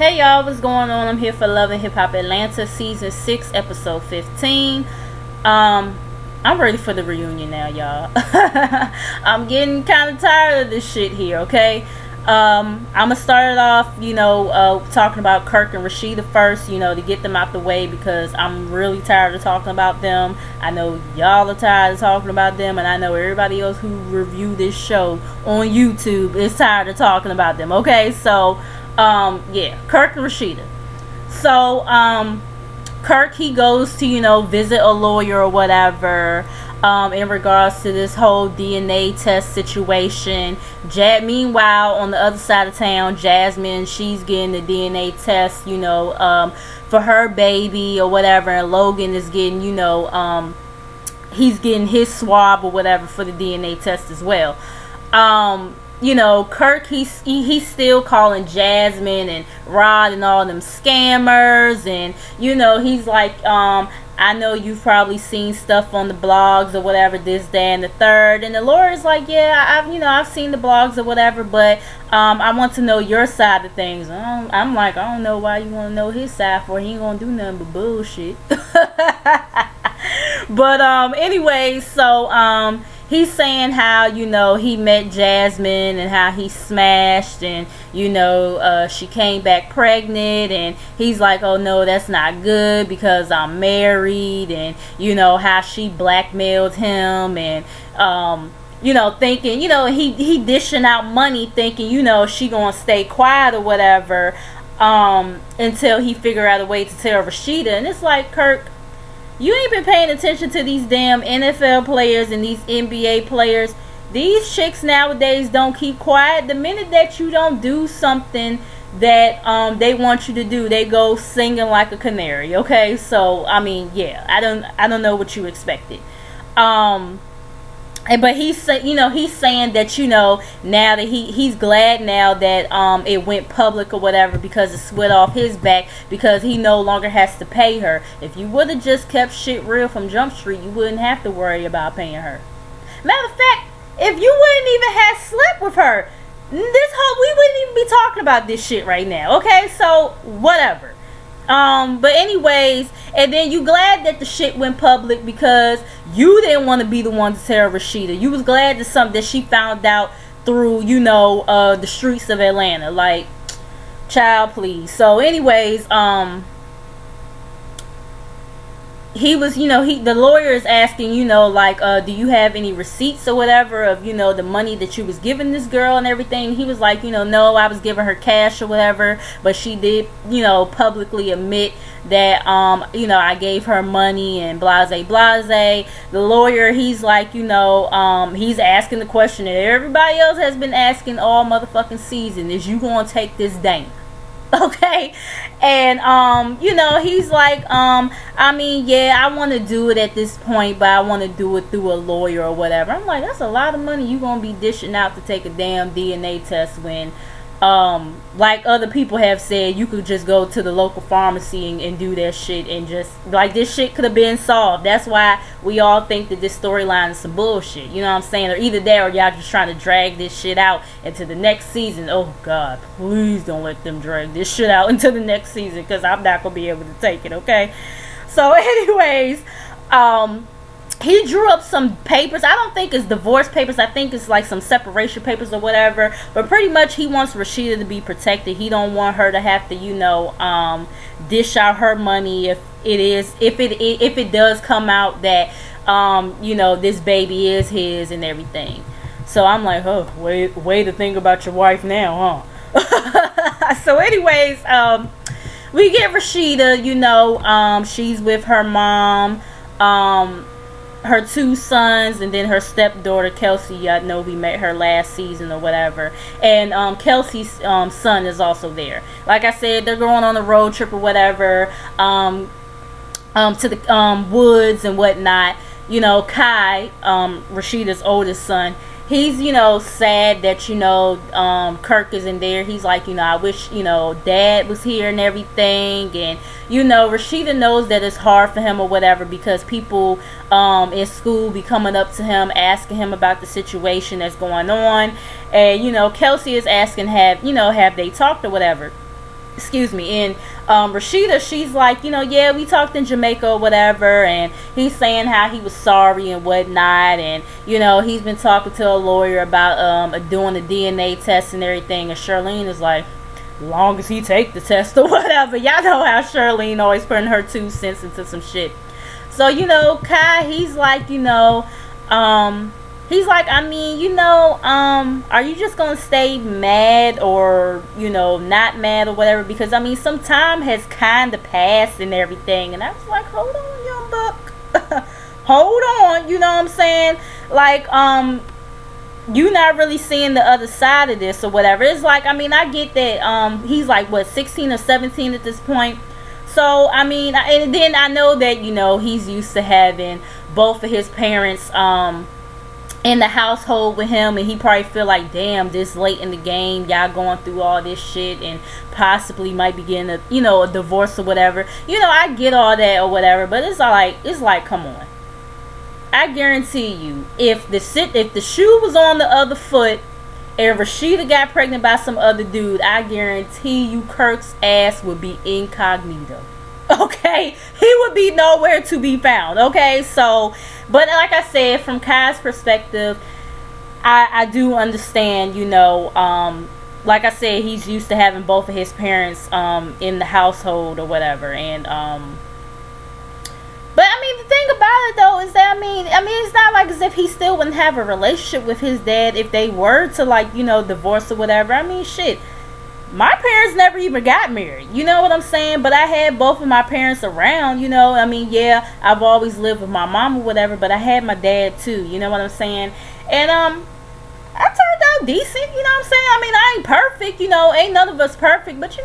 Hey y'all, what's going on? I'm here for Love and Hip Hop Atlanta season 6 episode 15. I'm ready for the reunion now, y'all. I'm getting kind of tired of this shit here, okay? I'm gonna start it off, talking about Kirk and Rasheeda first, to get them out the way, because I'm really tired of talking about them. I know y'all are tired of talking about them, and I know everybody else who review this show on YouTube is tired of talking about them, okay? So Kirk and Rasheeda. So Kirk, he goes to visit a lawyer or whatever in regards to this whole DNA test situation. Meanwhile, on the other side of town, Jasmine, she's getting the DNA test for her baby or whatever, and Logan is getting he's getting his swab or whatever for the DNA test as well. Kirk, he's still calling Jasmine and Rod and all them scammers, and he's like, I know you've probably seen stuff on the blogs or whatever, this, that, and the third. And the lawyer's like, yeah, I've seen the blogs or whatever, but I want to know your side of things. I'm like, I don't know why you want to know his side for. He ain't gonna do nothing but bullshit. But anyway, so he's saying how, he met Jasmine and how he smashed, and, she came back pregnant, and he's like, oh no, that's not good because I'm married, and, how she blackmailed him, and, thinking, he dishing out money thinking, she gonna stay quiet or whatever, until he figure out a way to tell Rasheeda. And it's like, Kirk, you ain't been paying attention to these damn NFL players and these NBA players. These chicks nowadays don't keep quiet. The minute that you don't do something that they want you to do, they go singing like a canary. Okay, so I mean, yeah, I don't know what you expected. But he's saying that now that he's glad now that it went public or whatever, because it's sweat off his back, because he no longer has to pay her. If you would have just kept shit real from Jump Street, you wouldn't have to worry about paying her. Matter of fact, if you wouldn't even have slept with her, we wouldn't even be talking about this shit right now. Okay, so whatever. But anyways, and then you glad that the shit went public because you didn't want to be the one to tell Rasheeda. You was glad that she found out through, the streets of Atlanta. Like, child, please. So anyways, he was, the lawyer is asking, do you have any receipts or whatever of, the money that you was giving this girl and everything? He was like, no, I was giving her cash or whatever, but she did, publicly admit that, I gave her money and blase. The lawyer, he's like, he's asking the question that everybody else has been asking all motherfucking season: is you gonna take this dame? Okay, and he's like, I want to do it at this point, but I want to do it through a lawyer or whatever. I'm like, that's a lot of money you gonna be dishing out to take a damn DNA test when, like other people have said, you could just go to the local pharmacy and do that shit, and just like this shit could have been solved. That's why we all think that this storyline is some bullshit. You know what I'm saying? Or either that, or y'all just trying to drag this shit out into the next season. Oh God, please don't let them drag this shit out into the next season, because I'm not gonna be able to take it. Okay. So, anyways, he drew up some papers. I don't think it's divorce papers. I think it's like some separation papers or whatever. But pretty much he wants Rasheeda to be protected. He don't want her to have to, dish out her money if it does come out that, this baby is his and everything. So I'm like, oh, way to think about your wife now, huh? So anyways, we get Rasheeda, she's with her mom, her 2 sons, and then her stepdaughter Kelsey. I know we met her last season or whatever, and Kelsey's son is also there. Like I said, they're going on a road trip or whatever, to the woods and whatnot. Kai, Rasheeda's oldest son, he's sad that Kirk isn't there. He's like, I wish Dad was here and everything. And Rasheeda knows that it's hard for him or whatever, because people in school be coming up to him asking him about the situation that's going on. And Kelsey is asking, have they talked or whatever. excuse me. And Rashida, she's like, yeah, we talked in Jamaica or whatever, and he's saying how he was sorry and whatnot, and he's been talking to a lawyer about doing the DNA test and everything. And Charlene is like, long as he take the test or whatever. Y'all know how Charlene always putting her 2 cents into some shit. So Kai, he's like, he's like, I mean, are you just gonna stay mad or, not mad or whatever? Because I mean, some time has kind of passed and everything. And I was like, hold on, young buck. Hold on, you know what I'm saying? Like, you not really seeing the other side of this or whatever. It's like, I mean, I get that he's like, what, 16 or 17 at this point. So, I mean, and then I know that, he's used to having both of his parents in the household with him, and he probably feel like, damn, this late in the game, y'all going through all this shit and possibly might be getting a divorce or whatever. I get all that or whatever, but it's like, come on. I guarantee you, if the shoe was on the other foot and Rashida got pregnant by some other dude, I guarantee you Kirk's ass would be incognito. Okay? He would be nowhere to be found. Okay? So, but like I said, from Kai's perspective, I do understand, like I said, he's used to having both of his parents in the household or whatever. And but I mean, the thing about it though is that I mean, it's not like as if he still wouldn't have a relationship with his dad if they were to divorce or whatever. I mean, shit, my parents never even got married. You know what I'm saying? But I had both of my parents around. I mean, yeah, I've always lived with my mom or whatever, but I had my dad too. You know what I'm saying? And I turned out decent. You know what I'm saying? I mean, I ain't perfect. Ain't none of us perfect, but I'm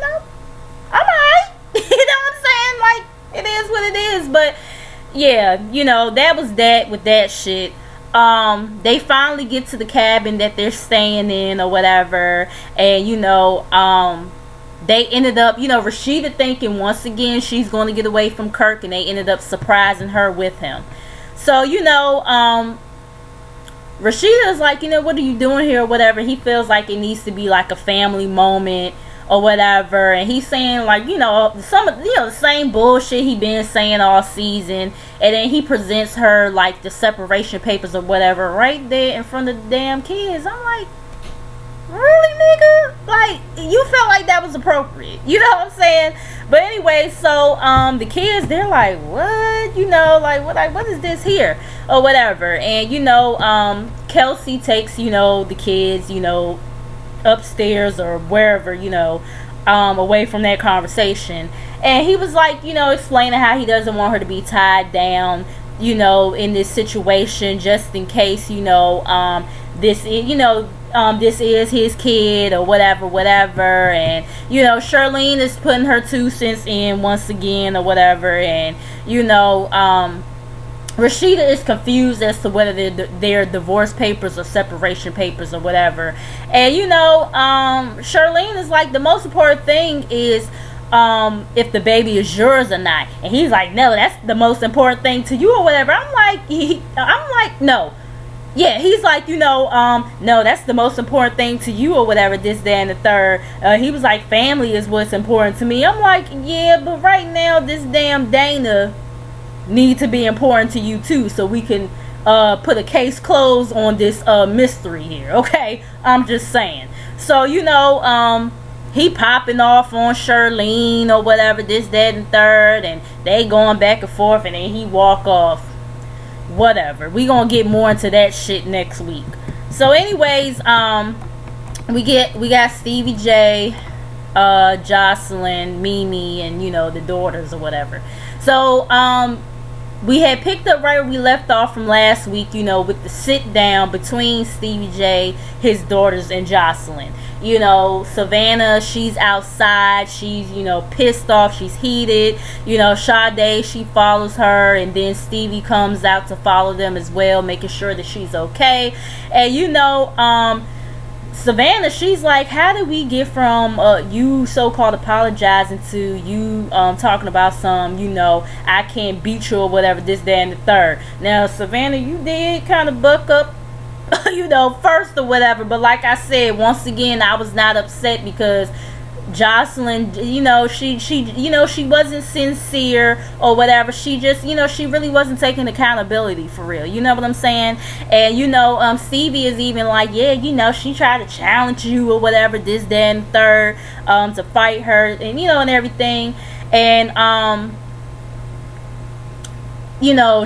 alright. You know what I'm saying? Like, it is what it is. But yeah, that was that with that shit. They finally get to the cabin that they're staying in or whatever, and they ended up, Rashida thinking once again she's going to get away from Kirk, and they ended up surprising her with him. So Rashida is like, what are you doing here or whatever. He feels like it needs to be like a family moment or whatever, and he's saying like, some of the same bullshit he been saying all season. And then he presents her like the separation papers or whatever right there in front of the damn kids. I'm like, really, nigga? Like, you felt like that was appropriate, you know what I'm saying? But anyway, so the kids, they're like, what? What is this here or whatever. And Kelsey takes the kids upstairs or wherever, away from that conversation. And he was like, explaining how he doesn't want her to be tied down, in this situation, just in case, this is his kid or whatever. And, Charlene is putting her 2 cents in once again or whatever. And, Rashida is confused as to whether they're divorce papers or separation papers or whatever. And, Charlene is like, the most important thing is if the baby is yours or not. And he's like, no, that's the most important thing to you or whatever. I'm like, no. Yeah, he's like, no, that's the most important thing to you or whatever, this, that, and the third. He was like, family is what's important to me. I'm like, yeah, but right now, this damn Dana need to be important to you too, so we can put a case closed on this mystery here, okay? I'm just saying. So, he popping off on Charlene or whatever, this, that, and third, and they going back and forth, and then he walk off. Whatever. We gonna get more into that shit next week. So anyways, we got Stevie J, Jocelyn, Mimi, and the daughters or whatever. So we had picked up right where we left off from last week, with the sit down between Stevie J, his daughters, and Jocelyn. Savannah, she's outside, she's, pissed off, she's heated. Sade, she follows her, and then Stevie comes out to follow them as well, making sure that she's okay. And Savannah, she's like, how did we get from you so-called apologizing to you talking about some, I can't beat you or whatever, this, that, and the third. Now, Savannah, you did kind of buck up, first or whatever. But like I said, once again, I was not upset because Jocelyn, she wasn't sincere or whatever. She just, she really wasn't taking accountability for real. You know what I'm saying? And Stevie is even like, yeah, she tried to challenge you or whatever, this, that, and third, to fight her, and and everything. And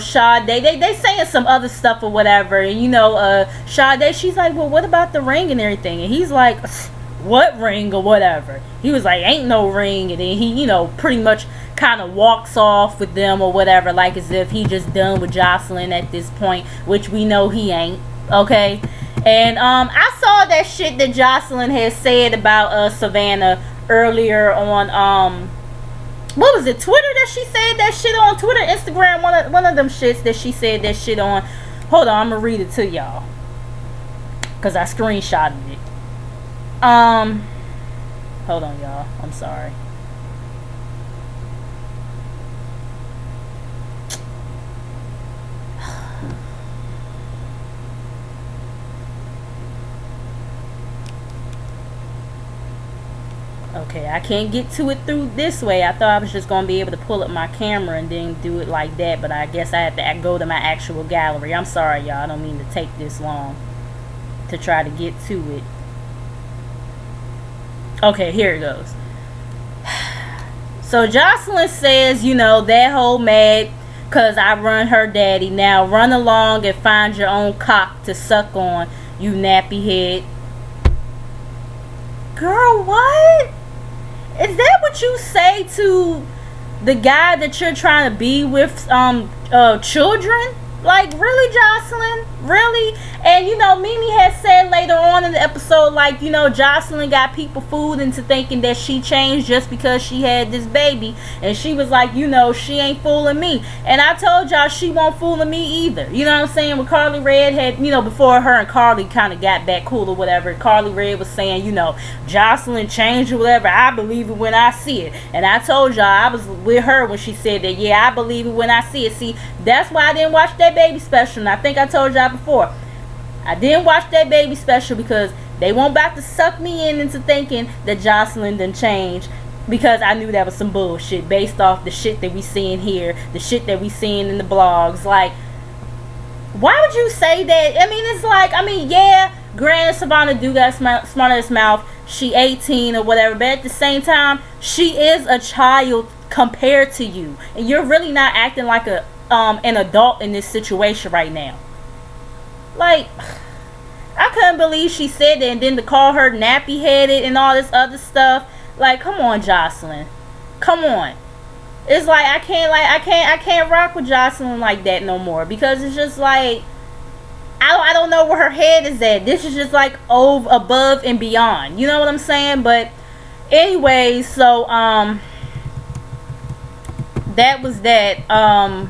Sade, they saying some other stuff or whatever. And Sade, she's like, well, what about the ring and everything? And he's like, what ring or whatever. He was like, ain't no ring. And then he pretty much kind of walks off with them or whatever, like as if he just done with Jocelyn at this point, which we know he ain't. Okay. And I saw that shit that Jocelyn had said about Savannah earlier on what was it, Twitter, that she said that shit on? Twitter, Instagram, one of them shits that she said that shit on. Hold on, I'm gonna read it to y'all, cause I screenshotted it. Hold on, y'all. I'm sorry. Okay, I can't get to it through this way. I thought I was just going to be able to pull up my camera and then do it like that, but I guess I have to go to my actual gallery. I'm sorry, y'all. I don't mean to take this long to try to get to it. Okay, here it goes. So Jocelyn says, that whole mad because I run her daddy. Now run along and find your own cock to suck on, you nappy head. Girl, what? Is that what you say to the guy that you're trying to be with, children? Like, really, Jocelyn? Really? And, Mimi had said later on in the episode, like, Jocelyn got people fooled into thinking that she changed just because she had this baby. And she was like, she ain't fooling me. And I told y'all she won't fooling me either. You know what I'm saying? When Carly Red had, before her and Carly kind of got back cool or whatever, Carly Red was saying, Jocelyn changed or whatever. I believe it when I see it. And I told y'all I was with her when she said that, yeah, I believe it when I see it. See, that's why I didn't watch that baby special. And I think I told y'all before, I didn't watch that baby special because they weren't about to suck me into thinking that Jocelyn done changed, because I knew that was some bullshit based off the shit that we seeing here, the shit that we seeing in the blogs. Like, why would you say that? I mean, it's like, yeah, granted, Savannah do got smart ass mouth. She 18 or whatever, but at the same time, she is a child compared to you, and you're really not acting like an adult in this situation right now. Like, I couldn't believe she said that, and then to call her nappy headed and all this other stuff. Like, come on, Jocelyn, come on. It's like I can't rock with Jocelyn like that no more, because it's just like I don't know where her head is at. This is just like above and beyond. You know what I'm saying? But anyway, so that was that.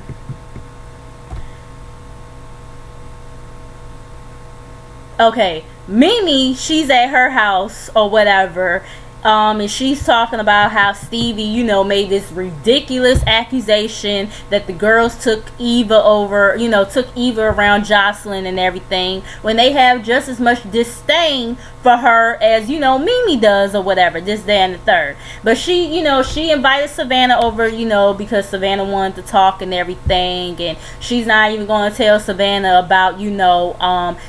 Okay, Mimi, she's at her house or whatever, and she's talking about how Stevie, made this ridiculous accusation that the girls took Eva over, took Eva around Jocelyn and everything, when they have just as much disdain for her as, Mimi does or whatever, this, that, and the third. But she, she invited Savannah over, because Savannah wanted to talk and everything, and she's not even going to tell Savannah about,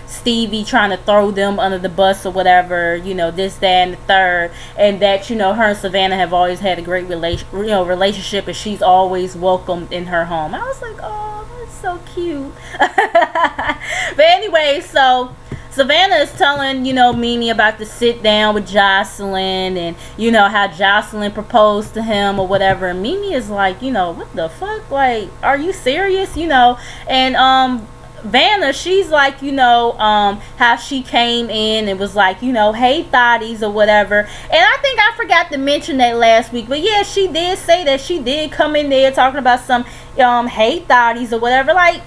Stevie trying to throw them under the bus or whatever, this, that, and the third, and that, her and Savannah have always had a great relationship, and she's always welcomed in her home. I was like, oh, that's so cute. But anyway, so Savannah is telling, Mimi about the sit down with Jocelyn, and, how Jocelyn proposed to him or whatever. And Mimi is like, what the fuck? Like, are you serious? And, Vanna, she's like, how she came in and was like, hey, thotties or whatever. And I think I forgot to mention that last week. But yeah, she did say that she did come in there talking about some, hey, thotties or whatever. Like,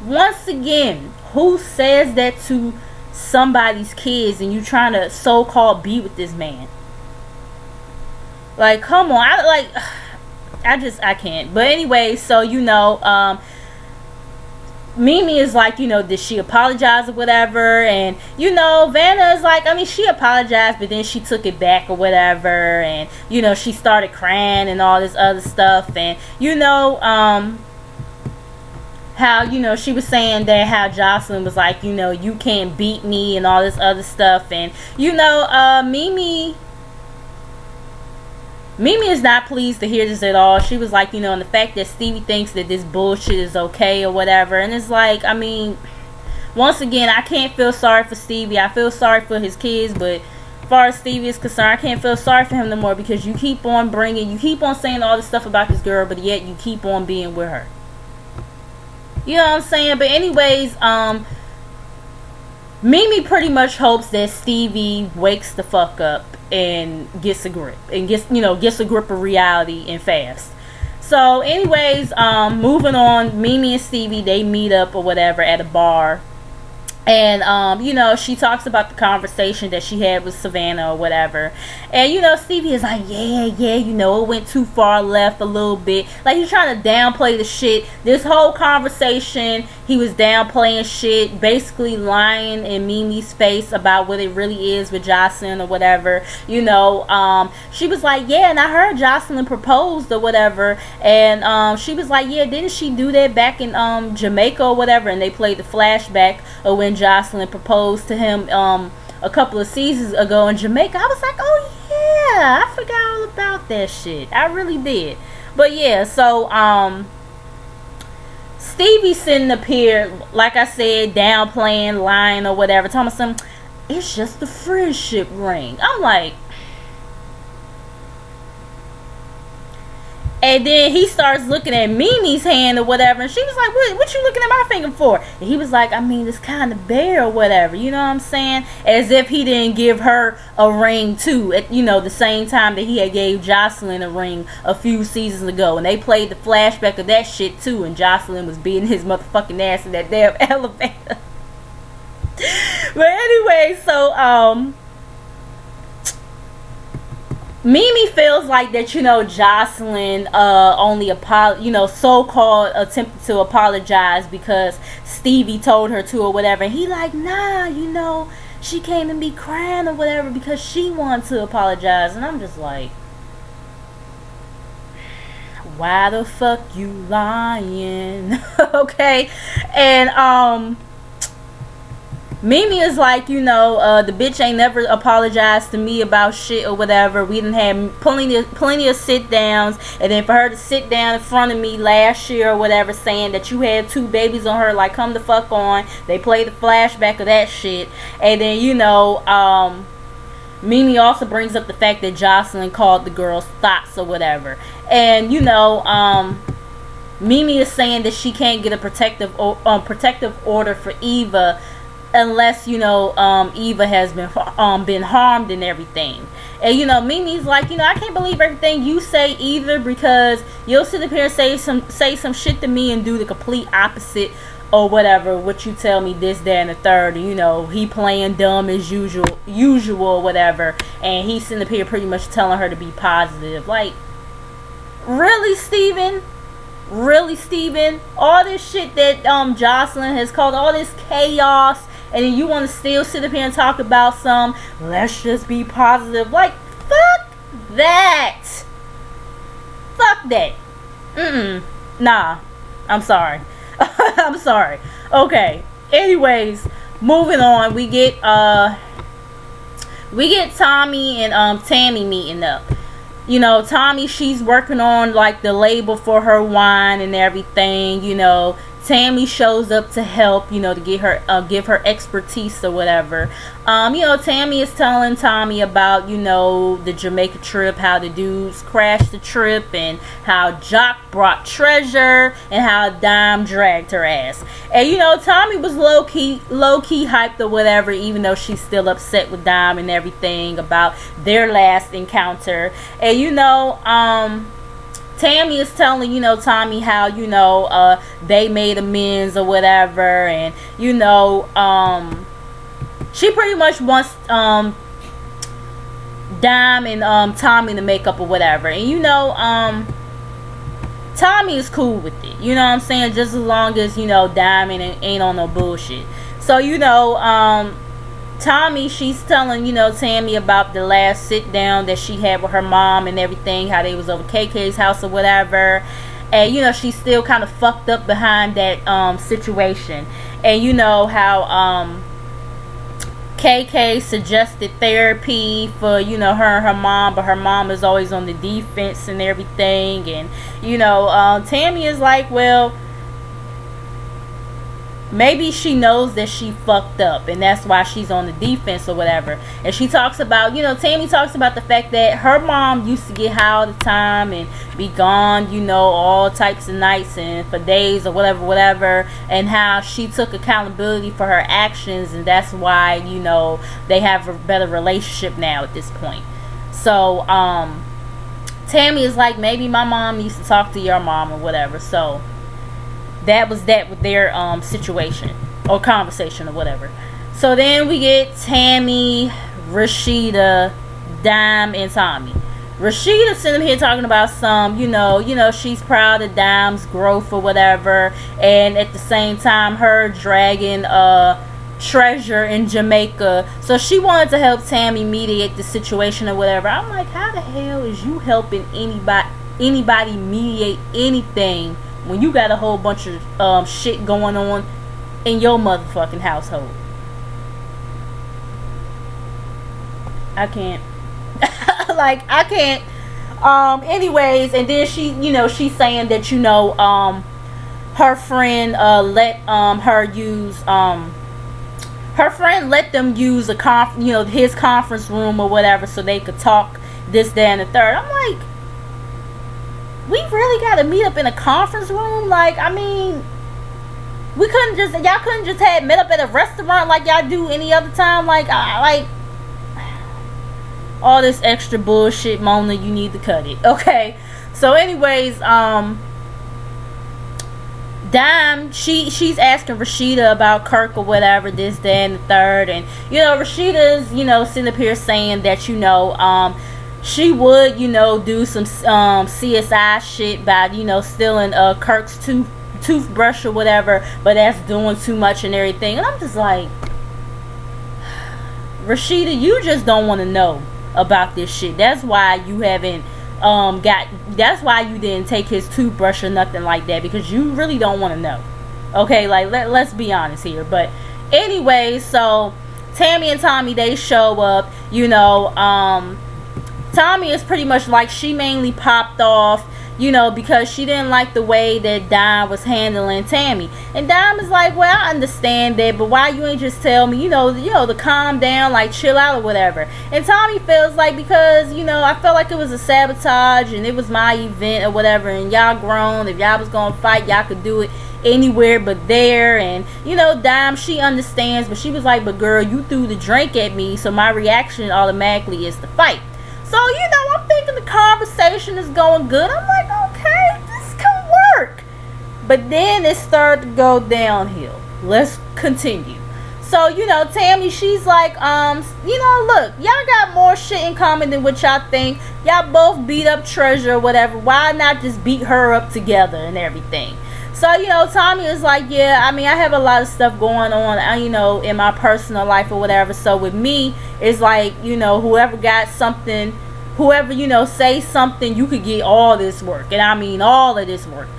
once again, who says that to somebody's kids and you trying to so-called be with this man? Like, come on. I can't. But anyway, so Mimi is like, did she apologize or whatever? And, Vanna is like, I mean, she apologized, but then she took it back or whatever. And, she started crying and all this other stuff. And, how, she was saying that how Jocelyn was like, you can't beat me and all this other stuff. And, Mimi is not pleased to hear this at all. She was like, and the fact that Stevie thinks that this bullshit is okay or whatever. And it's like, I mean, once again, I can't feel sorry for Stevie. I feel sorry for his kids, but as far as Stevie is concerned, I can't feel sorry for him no more, because you keep on saying all this stuff about this girl, but yet you keep on being with her. You know what I'm saying? But anyways, Mimi pretty much hopes that Stevie wakes the fuck up and gets a grip and gets a grip of reality and fast. So anyways, moving on, Mimi and Stevie, they meet up or whatever at a bar. And, she talks about the conversation that she had with Savannah or whatever. And, Stevie is like, yeah, it went too far left a little bit. Like, he's trying to downplay the shit. This whole conversation, he was downplaying shit, basically lying in Mimi's face about what it really is with Jocelyn or whatever. She was like, yeah, and I heard Jocelyn proposed or whatever. And she was like, yeah, didn't she do that back in Jamaica or whatever? And they played the flashback of when Jocelyn proposed to him a couple of seasons ago in Jamaica. I was like, oh yeah, I forgot all about that shit. I really did. But yeah, so Stevie sitting up here, like I said, downplaying, lying or whatever, telling me something, it's just a friendship ring. I'm like, and then he starts looking at Mimi's hand or whatever, and she was like, what you looking at my finger for? And he was like, I mean, it's kind of bare or whatever, you know what I'm saying? As if he didn't give her a ring too, at, the same time that he had gave Jocelyn a ring a few seasons ago. And they played the flashback of that shit too, and Jocelyn was beating his motherfucking ass in that damn elevator. But anyway, so, Mimi feels like that, Jocelyn only so-called attempted to apologize because Stevie told her to or whatever. And he like, nah, she came to me crying or whatever because she wanted to apologize. And I'm just like, why the fuck you lying? Okay. And Mimi is like, the bitch ain't never apologized to me about shit or whatever. We done had plenty of sit downs, and then for her to sit down in front of me last year or whatever, saying that you had 2 babies on her, like, come the fuck on. They played the flashback of that shit. And then Mimi also brings up the fact that Jocelyn called the girls thoughts or whatever. And Mimi is saying that she can't get a protective order for Eva unless Eva has been harmed and everything. And Mimi's like, I can't believe everything you say either, because you'll sit up here and say some shit to me and do the complete opposite or whatever, what you tell me, this, that, and the third. And, he playing dumb as usual whatever, and he's sitting up here pretty much telling her to be positive. Like, really, Steven? All this shit that Jocelyn has caused, all this chaos, and then you want to still sit up here and talk about let's just be positive. Like, fuck that. Nah, I'm sorry. I'm sorry. Okay, anyways, moving on. We get Tommy and Tammy meeting up. Tommy, she's working on like the label for her wine and everything. Tammy shows up to help, to get her, give her expertise or whatever. Tammy is telling Tommy about, the Jamaica trip, how the dudes crashed the trip, and how Jock brought treasure, and how Dime dragged her ass. And, Tommy was low-key hyped or whatever, even though she's still upset with Dime and everything about their last encounter. And, Tammy is telling, Tommy how, they made amends or whatever. And, she pretty much wants, Dime and, Tommy to make up or whatever. And, Tommy is cool with it. You know what I'm saying? Just as long as, you know, Diamond ain't on no bullshit. So, you know, Tommy, she's telling, you know, Tammy about the last sit down that she had with her mom and everything, how they was over KK's house or whatever. And, you know, she's still kind of fucked up behind that situation. And, you know, how KK suggested therapy for, you know, her and her mom, but her mom is always on the defense and everything. And, you know, Tammy is like, well, maybe she knows that she fucked up and that's why she's on the defense or whatever. And she talks about, you know, Tammy talks about the fact that her mom used to get high all the time and be gone, you know, all types of nights and for days or whatever, and how she took accountability for her actions, and that's why, you know, they have a better relationship now at this point. So Tammy is like, maybe my mom used to talk to your mom or whatever. So that was that with their situation or conversation or whatever. So then we get Tammy, Rashida, Dime, and Tommy. Rashida sitting here talking about some, you know, she's proud of Dime's growth or whatever, and at the same time her dragging Treasure in Jamaica. So she wanted to help Tammy mediate the situation or whatever. I'm like, how the hell is you helping anybody mediate anything when you got a whole bunch of shit going on in your motherfucking household? I can't. Like, I can't. Anyways, and then she, you know, she's saying that, you know, her friend let her use her friend let them use his conference room or whatever so they could talk this, that, and the third. I'm like, we really got to meet up in a conference room? Like, I mean, y'all couldn't just have met up at a restaurant like y'all do any other time? Like, all this extra bullshit, Mona, you need to cut it. Okay. So anyways, Dime, she's asking Rashida about Kirk or whatever, this, that, and the third. And, you know, Rashida's, you know, sitting up here saying that, you know, she would, you know, do some CSI shit by, you know, stealing Kirk's toothbrush or whatever, but that's doing too much and everything. And I'm just like, Rashida, you just don't want to know about this shit. That's why you haven't that's why you didn't take his toothbrush or nothing like that, because you really don't want to know. Okay, like, let's be honest here. But anyway, so Tammy and Tommy, they show up. You know, Tommy is pretty much like, she mainly popped off, you know, because she didn't like the way that Dime was handling Tammy. And Dime is like, well, I understand that, but why you ain't just tell me, you know, to calm down, like, chill out or whatever. And Tommy feels like, because, you know, I felt like it was a sabotage and it was my event or whatever, and y'all grown. If y'all was gonna fight, y'all could do it anywhere but there. And, you know, Dime, she understands, but she was like, but girl, you threw the drink at me, so my reaction automatically is to fight. So, you know, I'm thinking the conversation is going good. I'm like, okay, this can work. But then it started to go downhill. Let's continue. So, you know, Tammy, she's like, you know, look, y'all got more shit in common than what y'all think. Y'all both beat up Treasure or whatever. Why not just beat her up together and everything? So, you know, Tommy is like, yeah, I mean, I have a lot of stuff going on, you know, in my personal life or whatever. So with me, it's like, you know, whoever got something, whoever, you know, say something, you could get all this work. And I mean all of this work.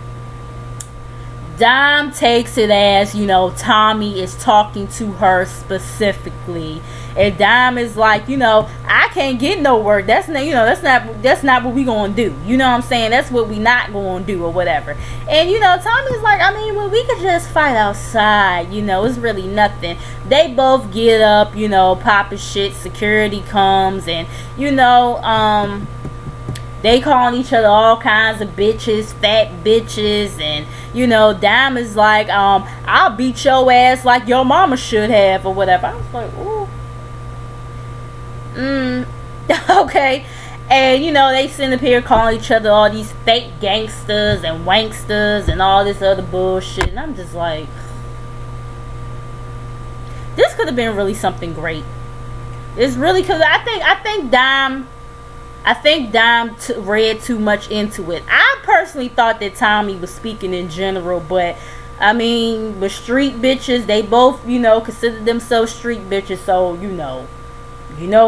Dime takes it as, you know, Tommy is talking to her specifically, and Dime is like, you know, I can't get no work. That's not, you know, that's not what we gonna do. You know what I'm saying? That's what we not gonna do or whatever. And, you know, Tommy's like, I mean, well, we could just fight outside. You know, it's really nothing. They both get up, you know, popping shit. Security comes, and, you know, they calling each other all kinds of bitches, fat bitches, and, you know, Dime is like, I'll beat your ass like your mama should have or whatever. I was like, ooh. Okay. And, you know, they sitting up here calling each other all these fake gangsters and wanksters and all this other bullshit. And I'm just like, this could have been really something great. It's really, because I think Dime read too much into it. I personally thought that Tommy was speaking in general, but I mean, with street bitches, they both, you know, consider themselves street bitches, so you know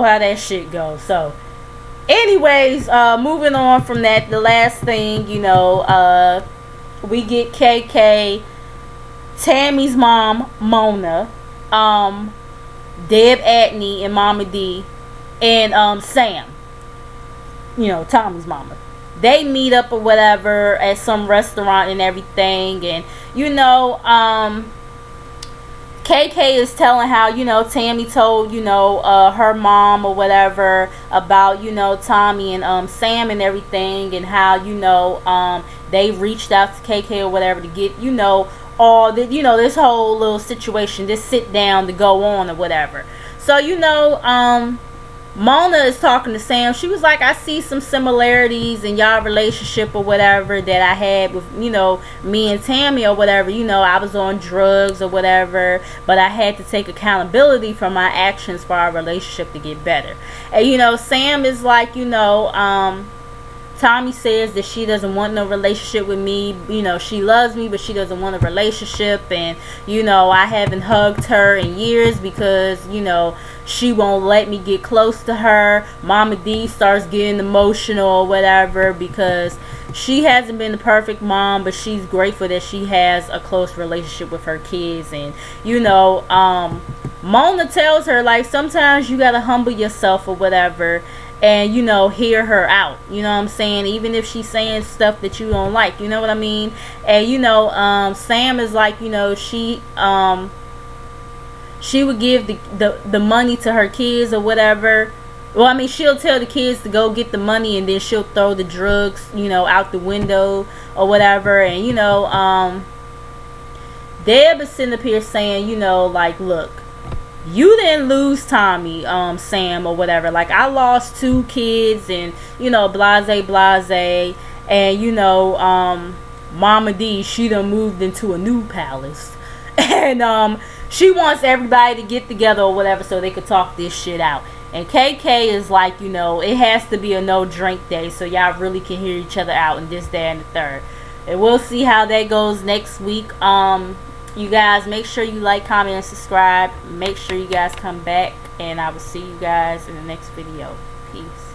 how that shit goes. So anyways, moving on from that, the last thing, you know, we get KK, Tammy's mom, Mona, Deb Atney and Mama D, and Sam, you know, Tommy's mama. They meet up or whatever at some restaurant and everything, and you know, KK is telling how, you know, Tammy told, you know, her mom or whatever about, you know, Tommy and Sam and everything, and how, you know, they reached out to KK or whatever to get, you know, all the, you know, this whole little situation, this sit down to go on or whatever. So, you know, Mona is talking to Sam. She was like, I see some similarities in y'all relationship or whatever that I had with, you know, me and Tammy or whatever. You know, I was on drugs or whatever, but I had to take accountability for my actions for our relationship to get better. And, you know, Sam is like, you know, Tommy says that she doesn't want no relationship with me. You know, she loves me, but she doesn't want a relationship. And, you know, I haven't hugged her in years because, you know, she won't let me get close to her. Mama D starts getting emotional or whatever because she hasn't been the perfect mom, but she's grateful that she has a close relationship with her kids. And, you know, Mona tells her, like, sometimes you gotta humble yourself or whatever, and, you know, hear her out, you know what I'm saying, even if she's saying stuff that you don't like, you know what I mean. And, you know, Sam is like, you know, she would give the money to her kids or whatever. Well, I mean, she'll tell the kids to go get the money, and then she'll throw the drugs, you know, out the window or whatever. And, you know, Deb is sitting up here saying, you know, like, look, you didn't lose Tommy, Sam, or whatever. Like, I lost 2 kids, and, you know, blase. And, you know, Mama D, she done moved into a new palace. And, she wants everybody to get together or whatever so they could talk this shit out. And KK is like, you know, it has to be a no drink day so y'all really can hear each other out and this, that, and the third. And we'll see how that goes next week. You guys, make sure you like, comment, and subscribe. Make sure you guys come back, and I will see you guys in the next video. Peace.